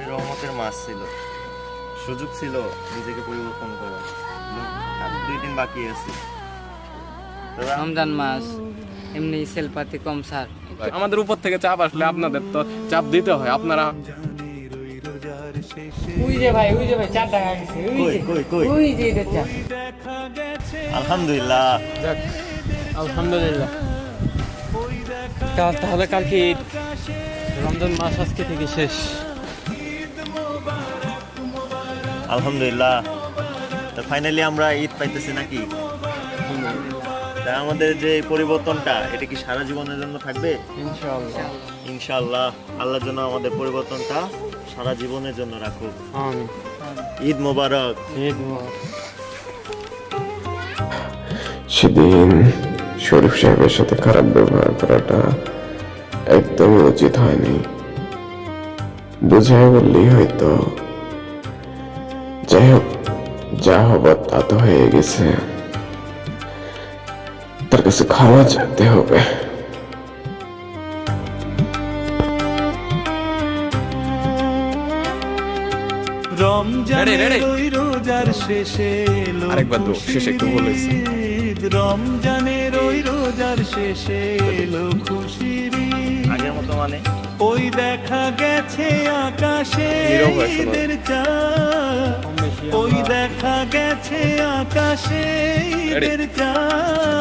রহমতের মাস ছিল, সুযোগ ছিল নিজেকে পরিবর্তন করার। 2 দিন বাকি আছে রমজান মাস, এমনি সেলপাতি কম স্যার। আমাদের উপর থেকে চাপ আসলে আপনাদের তো চাপ দিতে হয়। আপনারা ওই যে ভাই চার টাকা গেছে, ওই যে এটা চা। আলহামদুলিল্লাহ। আলহামদুলিল্লাহ। তাহলে কালকে ঈদ, রমজান মাস আজকে থেকে শেষ। আলহামদুলিল্লাহ। তো ফাইনালি আমরা ঈদ পাইতেছি নাকি? তা আমাদের যে পরিবর্তনটা, এটা কি সারা জীবনের জন্য থাকবে? ইনশাআল্লাহ। ইনশাআল্লাহ। আল্লাহ যেন আমাদের পরিবর্তনটা সারা জীবনের জন্য রাখুক। আমিন। ঈদ মোবারক। ঈদ মোবারক। সেদিন শরীফ সাহেবের সাথে খারাপ ব্যবহার করাটা একদমই উচিত হয়নি। বুঝাই বললেই হয়তো। যাই হোক, যা হবার তা তো হয়ে গেছে, তার কাছে ক্ষমা চাইতে হবে। রমজানের ওই রোজার শেষে এলো আরেকবার দো, শেষে একটু বলেছি। ঈদ, রমজানের ওই রোজার শেষে এলো খুশির ঈদ। আগের মতো মানে ওই দেখা গেছে আকাশে নীরব হয়ে শোনো। ঈদের চাঁদ, ওই দেখা গেছে আকাশে ঈদের চাঁদ।